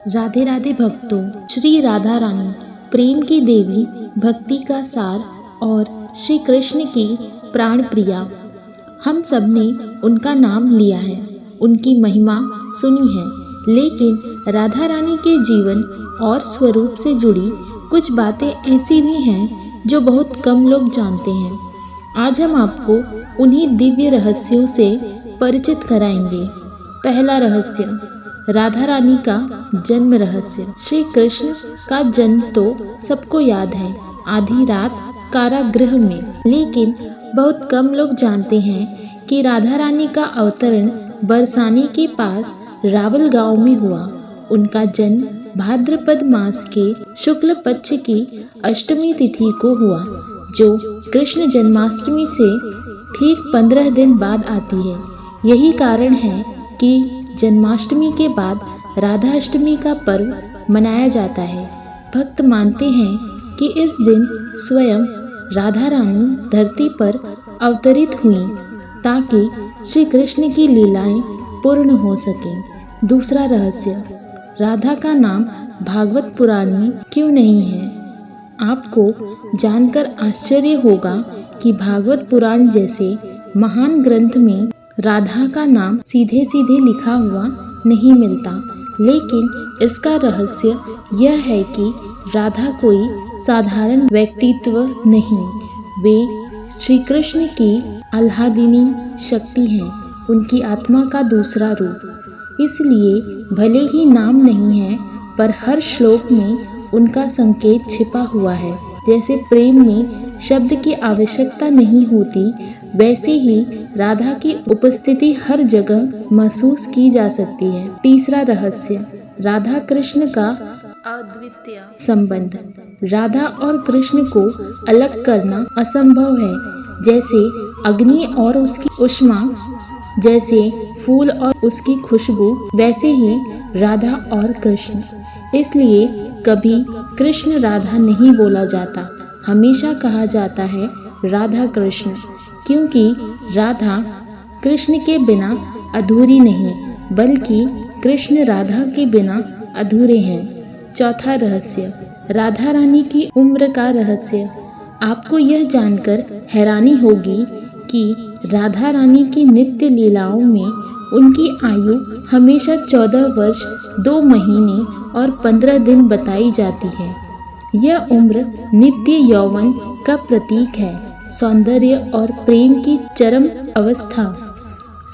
राधे राधे भक्तों, श्री राधा रानी प्रेम की देवी, भक्ति का सार और श्री कृष्ण की प्राण प्रिया। हम सब ने उनका नाम लिया है, उनकी महिमा सुनी है, लेकिन राधा रानी के जीवन और स्वरूप से जुड़ी कुछ बातें ऐसी भी हैं जो बहुत कम लोग जानते हैं। आज हम आपको उन्हीं दिव्य रहस्यों से परिचित कराएंगे। पहला रहस्य, राधा रानी का जन्म रहस्य। श्री कृष्ण का जन्म तो सबको याद है, आधी रात कारागृह में। लेकिन बहुत कम लोग जानते हैं कि राधा रानी का अवतरण बरसाने के पास रावल गांव में हुआ। उनका जन्म भाद्रपद मास के शुक्ल पक्ष की अष्टमी तिथि को हुआ, जो कृष्ण जन्माष्टमी से ठीक 15 दिन बाद आती है। यही कारण है कि जन्माष्टमी के बाद राधा अष्टमी का पर्व मनाया जाता है। भक्त मानते हैं कि इस दिन स्वयं राधा रानी धरती पर अवतरित हुई ताकि श्री कृष्ण की लीलाएं पूर्ण हो सकें। दूसरा रहस्य, राधा का नाम भागवत पुराण में क्यों नहीं है? आपको जानकर आश्चर्य होगा कि भागवत पुराण जैसे महान ग्रंथ में राधा का नाम सीधे सीधे लिखा हुआ नहीं मिलता। लेकिन इसका रहस्य यह है कि राधा कोई साधारण व्यक्तित्व नहीं, वे श्री कृष्ण की आह्लादिनी शक्ति हैं, उनकी आत्मा का दूसरा रूप। इसलिए भले ही नाम नहीं है, पर हर श्लोक में उनका संकेत छिपा हुआ है। जैसे प्रेम में शब्द की आवश्यकता नहीं होती, वैसे ही राधा की उपस्थिति हर जगह महसूस की जा सकती है। तीसरा रहस्य, राधा कृष्ण का अद्वितीय संबंध। राधा और कृष्ण को अलग करना असंभव है। जैसे अग्नि और उसकी ऊष्मा, जैसे फूल और उसकी खुशबू, वैसे ही राधा और कृष्ण। इसलिए कभी कृष्ण राधा नहीं बोला जाता, हमेशा कहा जाता है राधा कृष्ण, क्योंकि राधा कृष्ण के बिना अधूरी नहीं, बल्कि कृष्ण राधा के बिना अधूरे हैं। चौथा रहस्य, राधा रानी की उम्र का रहस्य। आपको यह जानकर हैरानी होगी कि राधा रानी की नित्य लीलाओं में उनकी आयु हमेशा 14 वर्ष 2 महीने और 15 दिन बताई जाती है। यह उम्र नित्य यौवन का प्रतीक है, सौंदर्य और प्रेम की चरम अवस्था।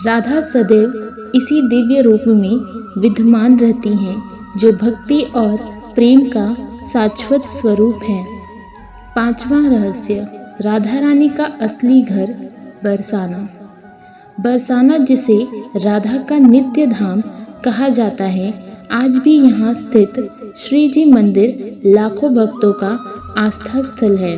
राधा सदैव इसी दिव्य रूप में विद्यमान रहती हैं, जो भक्ति और प्रेम का शाश्वत स्वरूप है। पांचवा रहस्य, राधा रानी का असली घर बरसाना। बरसाना, जिसे राधा का नित्य धाम कहा जाता है, आज भी यहाँ स्थित श्री जी मंदिर लाखों भक्तों का आस्था स्थल है।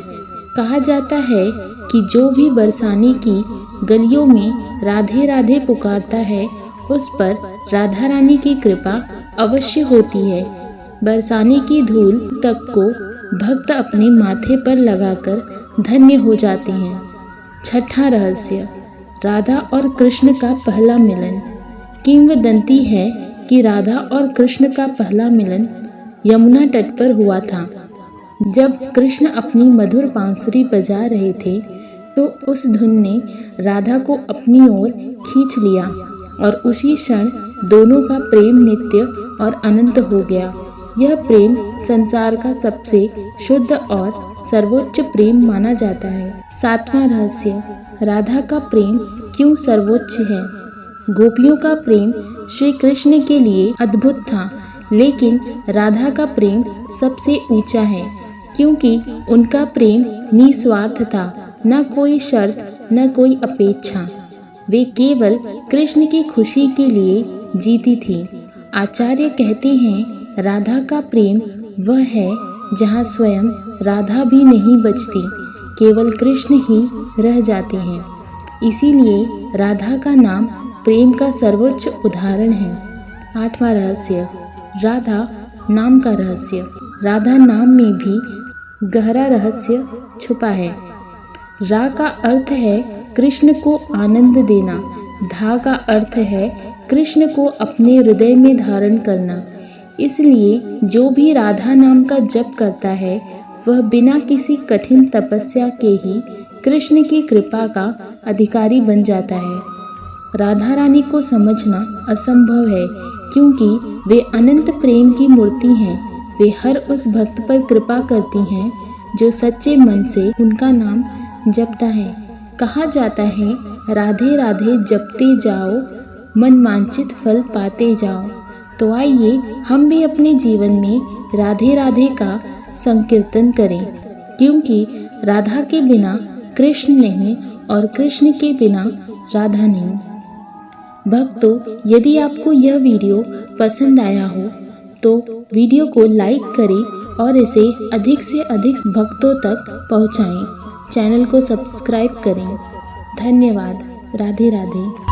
कहा जाता है कि जो भी बरसाने की गलियों में राधे राधे पुकारता है, उस पर राधा रानी की कृपा अवश्य होती है। बरसाने की धूल तक को भक्त अपने माथे पर लगाकर धन्य हो जाते हैं। छठा रहस्य, राधा और कृष्ण का पहला मिलन। किंवदंती है कि राधा और कृष्ण का पहला मिलन यमुना तट पर हुआ था। जब कृष्ण अपनी मधुर बांसुरी बजा रहे थे, तो उस धुन ने राधा को अपनी ओर खींच लिया और उसी क्षण दोनों का प्रेम नित्य और अनंत हो गया। यह प्रेम संसार का सबसे शुद्ध और सर्वोच्च प्रेम माना जाता है। सातवां रहस्य, राधा का प्रेम क्यों सर्वोच्च है? गोपियों का प्रेम श्री कृष्ण के लिए अद्भुत था, लेकिन राधा का प्रेम सबसे ऊंचा है, क्योंकि उनका प्रेम निस्वार्थ था, न कोई शर्त, न कोई अपेक्षा। वे केवल कृष्ण की खुशी के लिए जीती थी। आचार्य कहते हैं, राधा का प्रेम वह है जहाँ स्वयं राधा भी नहीं बचती, केवल कृष्ण ही रह जाते हैं। इसीलिए राधा का नाम प्रेम का सर्वोच्च उदाहरण है। आठवां रहस्य, राधा नाम का रहस्य। राधा नाम में भी गहरा रहस्य छुपा है। रा का अर्थ है कृष्ण को आनंद देना, धा का अर्थ है कृष्ण को अपने हृदय में धारण करना। इसलिए जो भी राधा नाम का जप करता है वह बिना किसी कठिन तपस्या के ही कृष्ण की कृपा का अधिकारी बन जाता है। राधा रानी को समझना असंभव है क्योंकि वे अनंत प्रेम की मूर्ति हैं। वे हर उस भक्त पर कृपा करती हैं जो सच्चे मन से उनका नाम जपता है। कहा जाता है राधे राधे जपते जाओ, मन वांछित फल पाते जाओ। तो आइए हम भी अपने जीवन में राधे राधे का संकीर्तन करें, क्योंकि राधा के बिना कृष्ण नहीं और कृष्ण के बिना राधा नहीं। भक्तों, यदि आपको यह वीडियो पसंद आया हो तो वीडियो को लाइक करें और इसे अधिक से अधिक भक्तों तक पहुंचाएं। चैनल को सब्सक्राइब करें। धन्यवाद। राधे राधे।